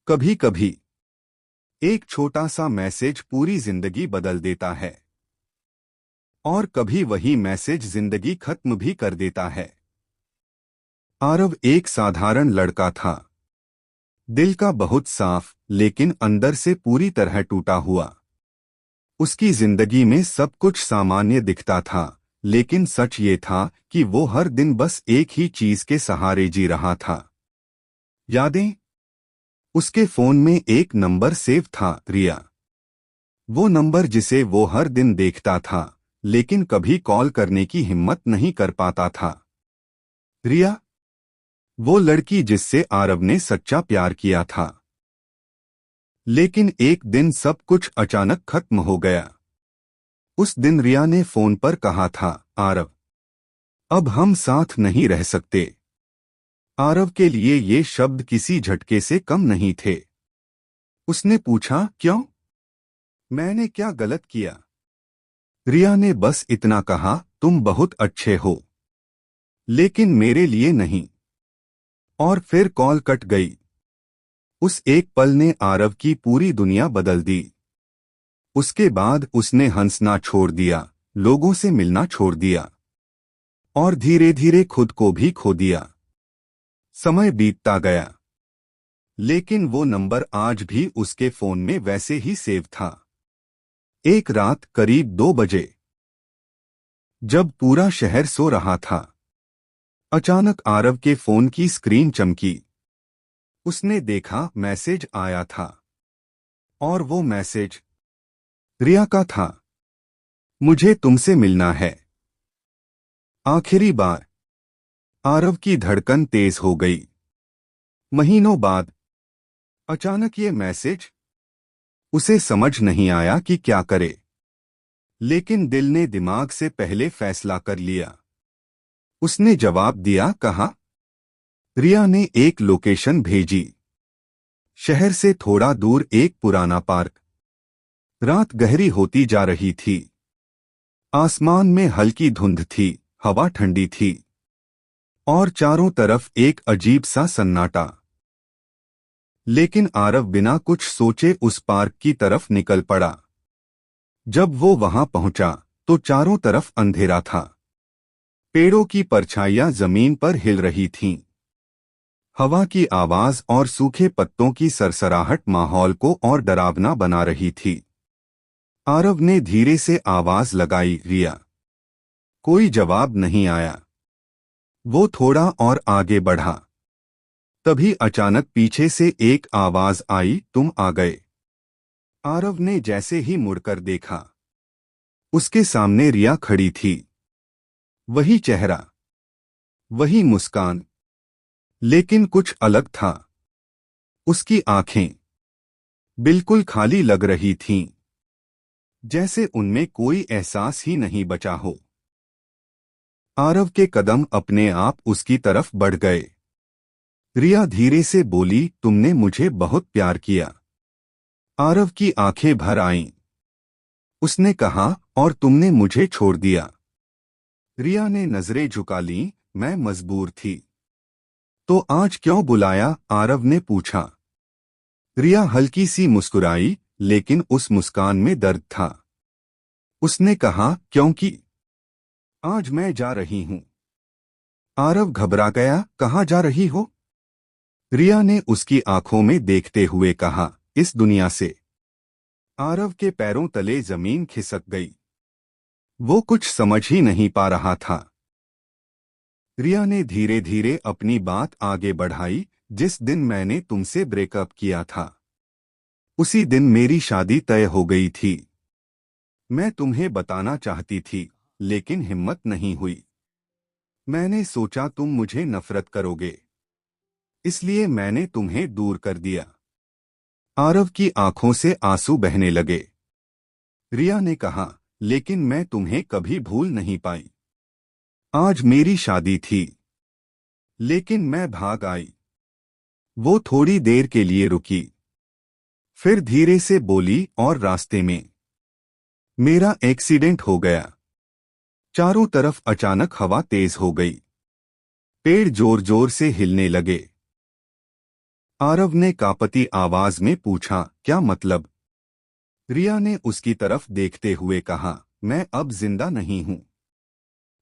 कभी कभी एक छोटा सा मैसेज पूरी जिंदगी बदल देता है और कभी वही मैसेज जिंदगी खत्म भी कर देता है। आरव एक साधारण लड़का था, दिल का बहुत साफ लेकिन अंदर से पूरी तरह टूटा हुआ। उसकी जिंदगी में सब कुछ सामान्य दिखता था, लेकिन सच ये था कि वो हर दिन बस एक ही चीज के सहारे जी रहा था। यादें। उसके फोन में एक नंबर सेव था, रिया। वो नंबर जिसे वो हर दिन देखता था, लेकिन कभी कॉल करने की हिम्मत नहीं कर पाता था। रिया, वो लड़की जिससे आरव ने सच्चा प्यार किया था। लेकिन एक दिन सब कुछ अचानक खत्म हो गया। उस दिन रिया ने फोन पर कहा था, आरव, अब हम साथ नहीं रह सकते। आरव के लिए ये शब्द किसी झटके से कम नहीं थे। उसने पूछा, क्यों? मैंने क्या गलत किया? रिया ने बस इतना कहा, तुम बहुत अच्छे हो, लेकिन मेरे लिए नहीं। और फिर कॉल कट गई। उस एक पल ने आरव की पूरी दुनिया बदल दी। उसके बाद उसने हंसना छोड़ दिया, लोगों से मिलना छोड़ दिया और धीरे धीरे खुद को भी खो दिया। समय बीतता गया, लेकिन वो नंबर आज भी उसके फोन में वैसे ही सेव था। एक रात करीब 2 बजे, जब पूरा शहर सो रहा था, अचानक आरव के फोन की स्क्रीन चमकी। उसने देखा मैसेज आया था, और वो मैसेज रिया का था। मुझे तुमसे मिलना है, आखिरी बार। आरव की धड़कन तेज हो गई। महीनों बाद अचानक ये मैसेज। उसे समझ नहीं आया कि क्या करे, लेकिन दिल ने दिमाग से पहले फैसला कर लिया। उसने जवाब दिया, कहा। रिया ने एक लोकेशन भेजी, शहर से थोड़ा दूर एक पुराना पार्क। रात गहरी होती जा रही थी, आसमान में हल्की धुंध थी, हवा ठंडी थी और चारों तरफ एक अजीब सा सन्नाटा। लेकिन आरव बिना कुछ सोचे उस पार्क की तरफ निकल पड़ा। जब वो वहां पहुंचा तो चारों तरफ अंधेरा था। पेड़ों की परछाइयां जमीन पर हिल रही थीं। हवा की आवाज और सूखे पत्तों की सरसराहट माहौल को और डरावना बना रही थी। आरव ने धीरे से आवाज लगाई, रिया। कोई जवाब नहीं आया। वो थोड़ा और आगे बढ़ा। तभी अचानक पीछे से एक आवाज आई, तुम आ गए। आरव ने जैसे ही मुड़कर देखा, उसके सामने रिया खड़ी थी। वही चेहरा, वही मुस्कान, लेकिन कुछ अलग था। उसकी आंखें बिल्कुल खाली लग रही थीं, जैसे उनमें कोई एहसास ही नहीं बचा हो। आरव के कदम अपने आप उसकी तरफ बढ़ गए। रिया धीरे से बोली, तुमने मुझे बहुत प्यार किया। आरव की आंखें भर आईं। उसने कहा, और तुमने मुझे छोड़ दिया। रिया ने नजरें झुका लीं, मैं मजबूर थी। तो आज क्यों बुलाया? आरव ने पूछा। रिया हल्की सी मुस्कुराई, लेकिन उस मुस्कान में दर्द था। उसने कहा, क्योंकि आज मैं जा रही हूं। आरव घबरा गया, कहाँ जा रही हो? रिया ने उसकी आंखों में देखते हुए कहा, इस दुनिया से। आरव के पैरों तले जमीन खिसक गई। वो कुछ समझ ही नहीं पा रहा था। रिया ने धीरे धीरे अपनी बात आगे बढ़ाई, जिस दिन मैंने तुमसे ब्रेकअप किया था, उसी दिन मेरी शादी तय हो गई थी। मैं तुम्हें बताना चाहती थी, लेकिन हिम्मत नहीं हुई। मैंने सोचा तुम मुझे नफरत करोगे, इसलिए मैंने तुम्हें दूर कर दिया। आरव की आंखों से आंसू बहने लगे। रिया ने कहा, लेकिन मैं तुम्हें कभी भूल नहीं पाई। आज मेरी शादी थी, लेकिन मैं भाग आई। वो थोड़ी देर के लिए रुकी, फिर धीरे से बोली, और रास्ते में मेरा एक्सीडेंट हो गया। चारों तरफ अचानक हवा तेज हो गई। पेड़ जोर जोर से हिलने लगे। आरव ने कांपती आवाज में पूछा, क्या मतलब? रिया ने उसकी तरफ देखते हुए कहा, मैं अब जिंदा नहीं हूं।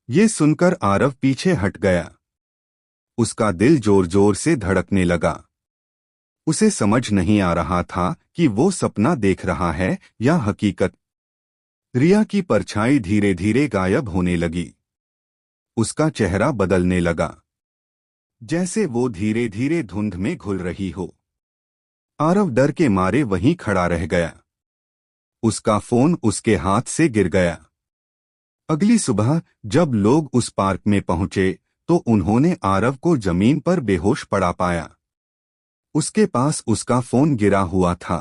ये सुनकर आरव पीछे हट गया। उसका दिल जोर जोर से धड़कने लगा। उसे समझ नहीं आ रहा था कि वो सपना देख रहा है या हकीकत। रिया की परछाई धीरे धीरे गायब होने लगी। उसका चेहरा बदलने लगा, जैसे वो धीरे धीरे धुंध में घुल रही हो। आरव डर के मारे वहीं खड़ा रह गया। उसका फोन उसके हाथ से गिर गया। अगली सुबह जब लोग उस पार्क में पहुंचे तो उन्होंने आरव को जमीन पर बेहोश पड़ा पाया। उसके पास उसका फोन गिरा हुआ था।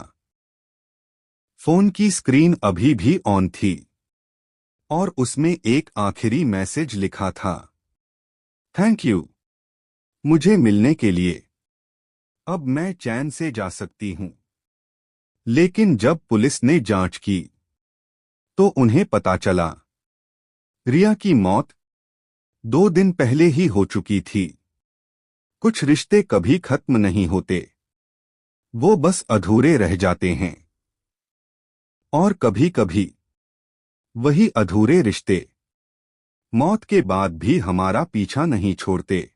फोन की स्क्रीन अभी भी ऑन थी और उसमें एक आखिरी मैसेज लिखा था, थैंक यू मुझे मिलने के लिए। अब मैं चैन से जा सकती हूं। लेकिन जब पुलिस ने जांच की तो उन्हें पता चला रिया की मौत 2 दिन पहले ही हो चुकी थी। कुछ रिश्ते कभी खत्म नहीं होते, वो बस अधूरे रह जाते हैं। और कभी कभी वही अधूरे रिश्ते मौत के बाद भी हमारा पीछा नहीं छोड़ते।